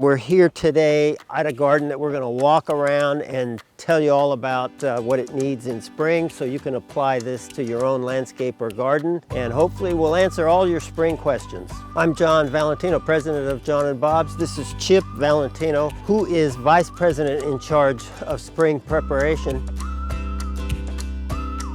We're here today at a garden that we're going to walk around and tell you all about what it needs in spring so you can apply this to your own landscape or garden, and hopefully we'll answer all your spring questions. I'm John Valentino, president of John and Bob's. This is Chip Valentino, who is vice president in charge of spring preparation.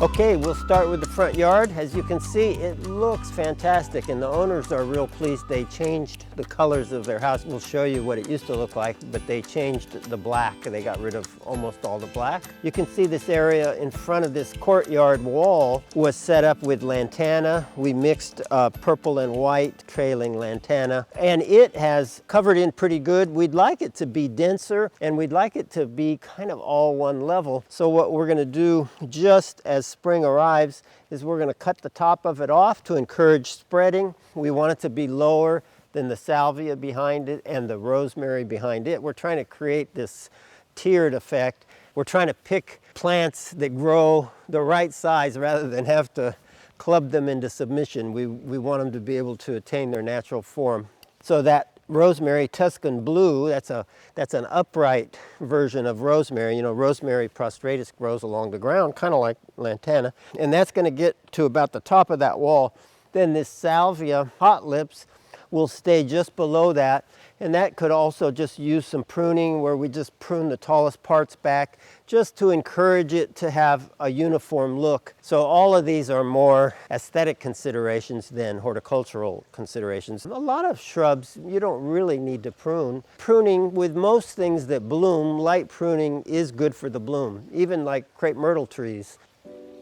Okay, we'll start with the front yard. As you can see, it looks fantastic and the owners are real pleased. They changed the colors of their house. We'll show you what it used to look like, but they changed the black. They got rid of almost all the black. You can see this area in front of this courtyard wall was set up with lantana. We mixed purple and white trailing lantana, and it has covered in pretty good. We'd like it to be denser and we'd like it to be kind of all one level. So what we're gonna do just as spring arrives is we're going to cut the top of it off to encourage spreading. We want it to be lower than the salvia behind it and the rosemary behind it. We're trying to create this tiered effect. We're trying to pick plants that grow the right size rather than have to club them into submission. We want them to be able to attain their natural form. So that rosemary Tuscan blue, that's an upright version of rosemary. You know, rosemary prostratus grows along the ground, kind of like lantana, and that's going to get to about the top of that wall. Then this salvia hot lips will stay just below that, and that could also just use some pruning where we just prune the tallest parts back just to encourage it to have a uniform look. So all of these are more aesthetic considerations than horticultural considerations. A lot of shrubs you don't really need to prune. Pruning with most things that bloom, light pruning is good for the bloom, even like crepe myrtle trees.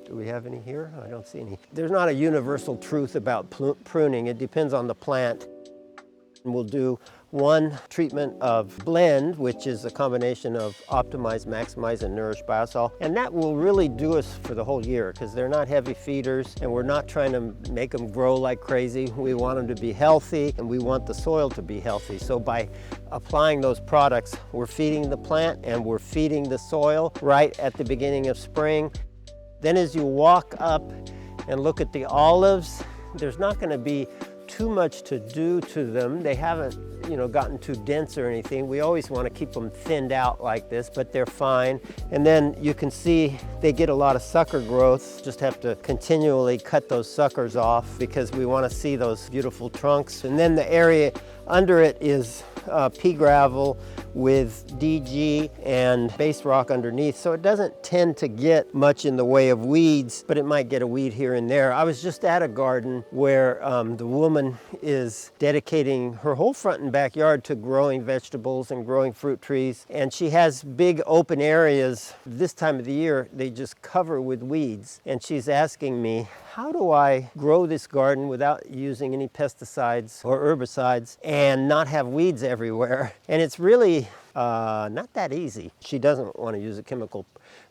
Do we have any here? I don't see any. There's not a universal truth about pruning. It depends on the plant. We'll do one treatment of blend, which is a combination of optimize, maximize, and nourish biosol. And that will really do us for the whole year because they're not heavy feeders and we're not trying to make them grow like crazy. We want them to be healthy and we want the soil to be healthy. So by applying those products, we're feeding the plant and we're feeding the soil right at the beginning of spring. Then as you walk up and look at the olives, there's not going to be too much to do to them. They haven't, gotten too dense or anything. We always want to keep them thinned out like this, but they're fine. And then you can see they get a lot of sucker growth. Just have to continually cut those suckers off because we want to see those beautiful trunks. And then the area under it is pea gravel with DG and base rock underneath, so it doesn't tend to get much in the way of weeds, but it might get a weed here and there. I was just at a garden where the woman is dedicating her whole front and backyard to growing vegetables and growing fruit trees, and she has big open areas. This time of the year they just cover with weeds, and she's asking me, how do I grow this garden without using any pesticides or herbicides and not have weeds everywhere? And it's really not that easy. She doesn't want to use a chemical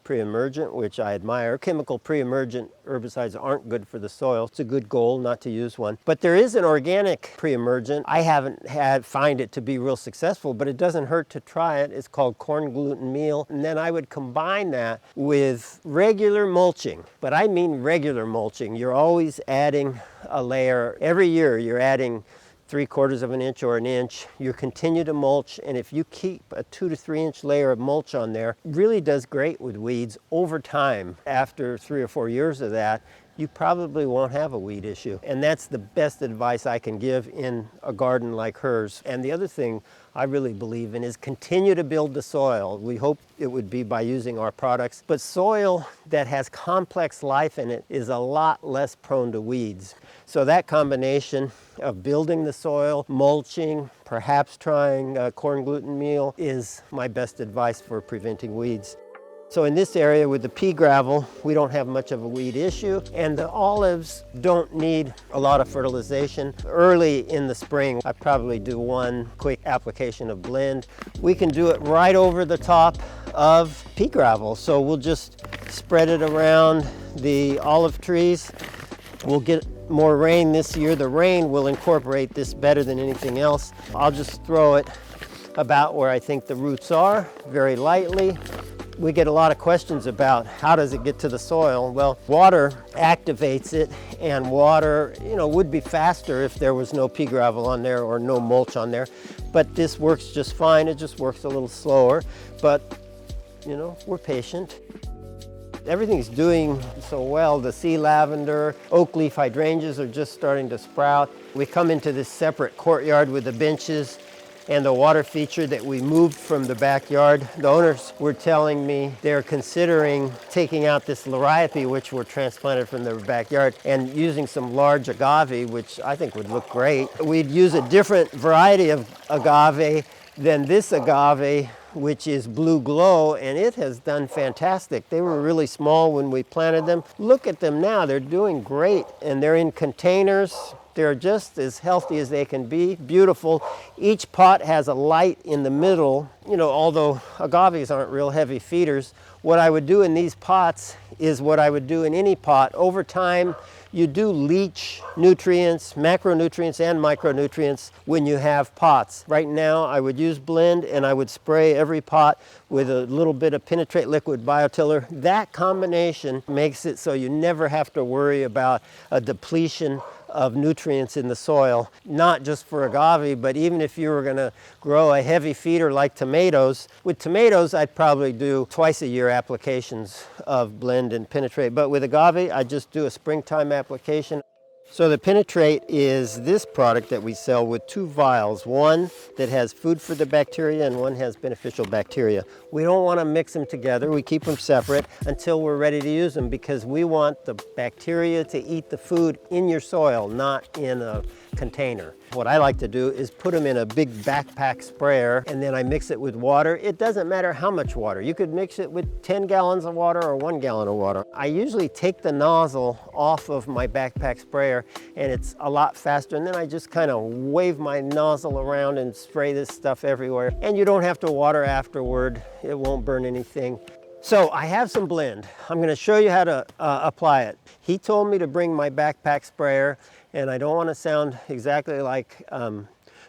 pre-emergent, which I admire. Chemical pre-emergent herbicides aren't good for the soil. It's a good goal not to use one. But there is an organic pre-emergent. I haven't find it to be real successful, but it doesn't hurt to try it. It's called corn gluten meal. And then I would combine that with regular mulching. But I mean regular mulching. You're always adding a layer. Every year you're adding 3/4 of an inch or an inch. You continue to mulch, and if you keep a 2 to 3 inch layer of mulch on there, it really does great with weeds over time. After 3 or 4 years of that, you probably won't have a weed issue. And that's the best advice I can give in a garden like hers. And the other thing I really believe in is continue to build the soil. We hope it would be by using our products, but soil that has complex life in it is a lot less prone to weeds. So that combination of building the soil, mulching, perhaps trying corn gluten meal is my best advice for preventing weeds. So in this area with the pea gravel, we don't have much of a weed issue, and the olives don't need a lot of fertilization. Early in the spring, I probably do one quick application of blend. We can do it right over the top of pea gravel. So we'll just spread it around the olive trees. We'll get more rain this year. The rain will incorporate this better than anything else. I'll just throw it about where I think the roots are, very lightly. We get a lot of questions about how does it get to the soil. Well, water activates it, and water, would be faster if there was no pea gravel on there or no mulch on there. but this works just fine. It just works a little slower, but you know, we're patient. Everything's doing so well. The sea lavender, oak leaf hydrangeas are just starting to sprout. We come into this separate courtyard with the benches and the water feature that we moved from the backyard. The owners were telling me they're considering taking out this liriope, which were transplanted from their backyard, and using some large agave, which I think would look great. We'd use a different variety of agave than this agave, which is Blue Glow, and it has done fantastic. They were really small when we planted them. Look at them now, they're doing great, and they're in containers. They're just as healthy as they can be, beautiful. Each pot has a light in the middle. You know, although agaves aren't real heavy feeders, what I would do in these pots is what I would do in any pot. Over time, you do leach nutrients, macronutrients and micronutrients when you have pots. Right now, I would use blend and I would spray every pot with a little bit of penetrate liquid biotiller. That combination makes it so you never have to worry about a depletion of nutrients in the soil, not just for agave, but even if you were going to grow a heavy feeder like tomatoes. With tomatoes, I'd probably do twice a year applications of blend and penetrate, but with agave, I just do a springtime application. So the penetrate is this product that we sell with two vials, one that has food for the bacteria and one has beneficial bacteria. We don't want to mix them together. We keep them separate until we're ready to use them because we want the bacteria to eat the food in your soil, not in a container. What I like to do is put them in a big backpack sprayer and then I mix it with water. It doesn't matter how much water. You could mix it with 10 gallons of water or 1 gallon of water. I usually take the nozzle off of my backpack sprayer and it's a lot faster, and then I just kind of wave my nozzle around and spray this stuff everywhere. And you don't have to water afterward. It won't burn anything. So I have some blend. I'm going to show you how to apply it. He told me to bring my backpack sprayer, and I don't want to sound exactly like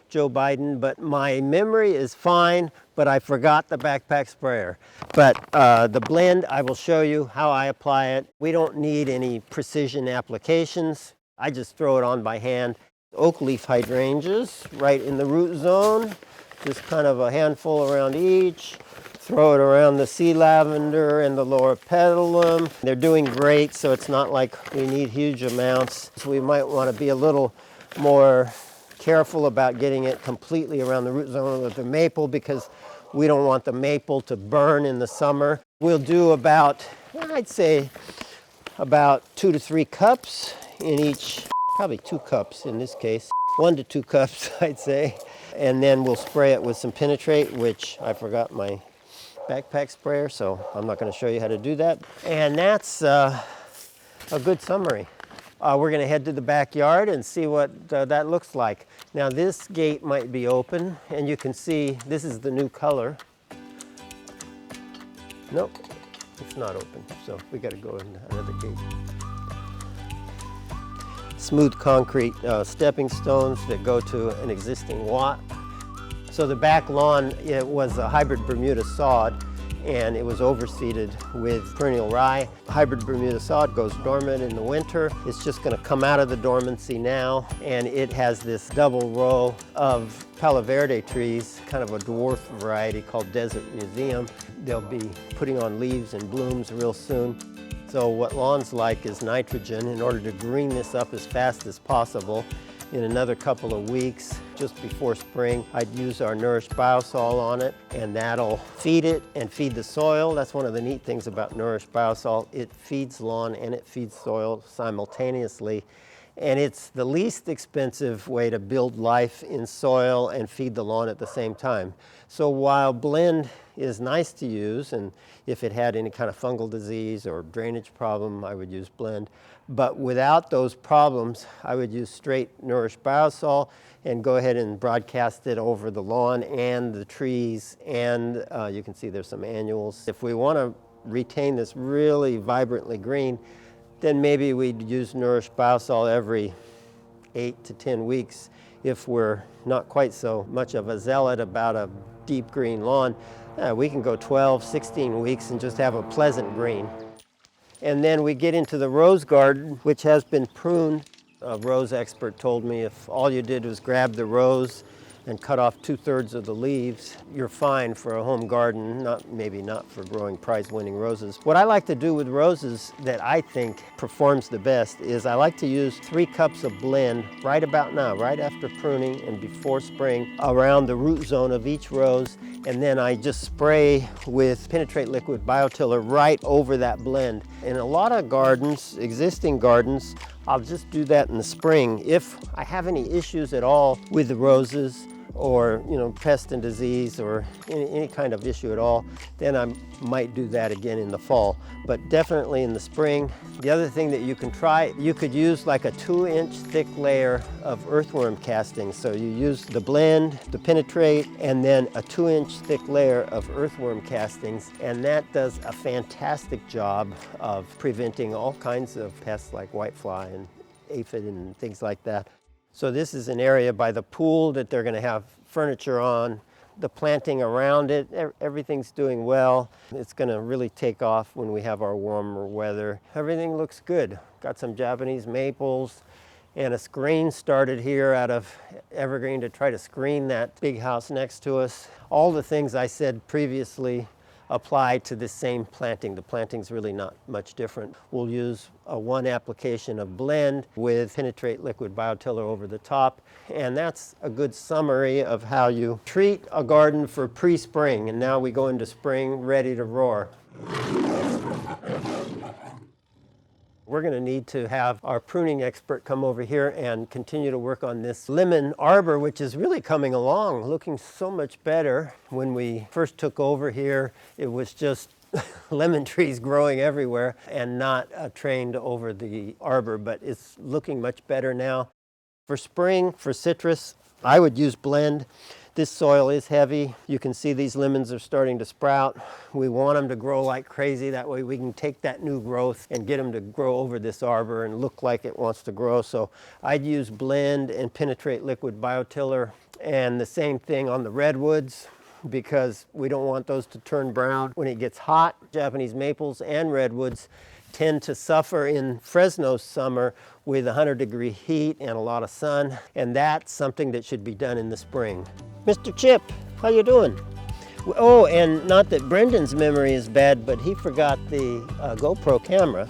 Joe Biden, but my memory is fine, but I forgot the backpack sprayer. But the blend, I will show you how I apply it. We don't need any precision applications. I just throw it on by hand. Oak leaf hydrangeas right in the root zone, just kind of a handful around each. Throw it around the sea lavender and the lower petalum. They're doing great, so it's not like we need huge amounts. So we might want to be a little more careful about getting it completely around the root zone of the maple because we don't want the maple to burn in the summer. We'll do about, I'd say, about 2 to 3 cups in each, probably 2 cups in this case. 1 to 2 cups, I'd say. And then we'll spray it with some penetrate, which I forgot my backpack sprayer, so I'm not going to show you how to do that. And that's a good summary. We're going to head to the backyard and see what that looks like. Now this gate might be open, and you can see this is the new color. Nope, it's not open, so we got to go in another gate. Smooth concrete stepping stones that go to an existing lot. So the back lawn, it was a hybrid Bermuda sod, and it was overseeded with perennial rye. Hybrid Bermuda sod goes dormant in the winter. It's just going to come out of the dormancy now, and it has this double row of Palo Verde trees, kind of a dwarf variety called Desert Museum. They'll be putting on leaves and blooms real soon. So what lawns like is nitrogen. In order to green this up as fast as possible, in another couple of weeks, just before spring, I'd use our Nourished Biosol on it, and that'll feed it and feed the soil. That's one of the neat things about Nourished Biosol. It feeds lawn and it feeds soil simultaneously. And it's the least expensive way to build life in soil and feed the lawn at the same time. So while blend is nice to use, and if it had any kind of fungal disease or drainage problem, I would use blend. But without those problems, I would use straight Nourished Biosol and go ahead and broadcast it over the lawn and the trees, and you can see there's some annuals. If we want to retain this really vibrantly green, then maybe we'd use Nourished Biosol every 8 to 10 weeks if we're not quite so much of a zealot about a deep green lawn. We can go 12, 16 weeks and just have a pleasant green. And then we get into the rose garden, which has been pruned. A rose expert told me if all you did was grab the rose and cut off 2/3 of the leaves, you're fine for a home garden, maybe not for growing prize-winning roses. What I like to do with roses that I think performs the best is I like to use 3 cups of blend right about now, right after pruning and before spring, around the root zone of each rose, and then I just spray with Penetrate Liquid Biotiller right over that blend. In a lot of gardens, existing gardens, I'll just do that in the spring. If I have any issues at all with the roses, or pest and disease, or any kind of issue at all, then I might do that again in the fall, but definitely in the spring. The other thing that you can try, you could use like a 2-inch thick layer of earthworm castings. So you use the blend, the Penetrate, and then a 2-inch thick layer of earthworm castings, and that does a fantastic job of preventing all kinds of pests like whitefly and aphid and things like that. So this is an area by the pool that they're going to have furniture on. The planting around it, everything's doing well. It's going to really take off when we have our warmer weather. Everything looks good. Got some Japanese maples and a screen started here out of evergreen to try to screen that big house next to us. All the things I said previously apply to this same planting. The planting's really not much different. We'll use a 1 application of blend with Penetrate Liquid Biotiller over the top, and that's a good summary of how you treat a garden for pre-spring. And now we go into spring ready to roar. We're going to need to have our pruning expert come over here and continue to work on this lemon arbor, which is really coming along, looking so much better. When we first took over here, it was just lemon trees growing everywhere and not trained over the arbor, but it's looking much better now. For spring, for citrus, I would use blend. This soil is heavy. You can see these lemons are starting to sprout. We want them to grow like crazy. That way we can take that new growth and get them to grow over this arbor and look like it wants to grow. So I'd use blend and Penetrate Liquid Biotiller, and the same thing on the redwoods, because we don't want those to turn brown when it gets hot. Japanese maples and redwoods tend to suffer in Fresno summer with 100-degree heat and a lot of sun, and that's something that should be done in the spring. Mr. Chip, how you doing? Oh, and not that Brendan's memory is bad, but he forgot the GoPro camera,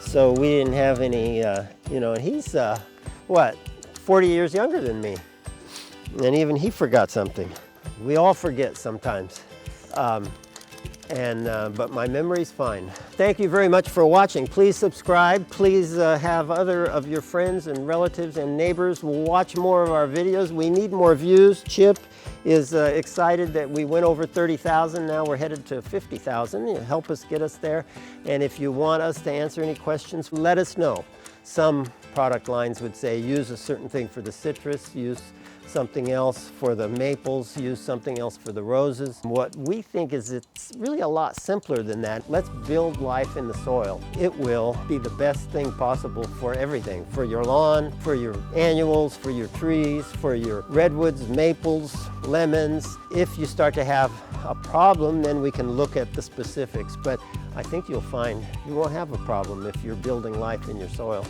so we didn't have any, and he's, 40 years younger than me, and even he forgot something. We all forget sometimes. But my memory's fine. Thank you very much for watching. Please subscribe. Please have other of your friends and relatives and neighbors watch more of our videos. We need more views. Chip is excited that we went over 30,000. Now we're headed to 50,000. Help us get us there. And if you want us to answer any questions, let us know. Some product lines would say use a certain thing for the citrus, use something else for the maples, use something else for the roses. What we think is it's really a lot simpler than that. Let's build life in the soil. It will be the best thing possible for everything, for your lawn, for your annuals, for your trees, for your redwoods, maples, lemons. If you start to have a problem, then we can look at the specifics, but I think you'll find you won't have a problem if you're building life in your soil.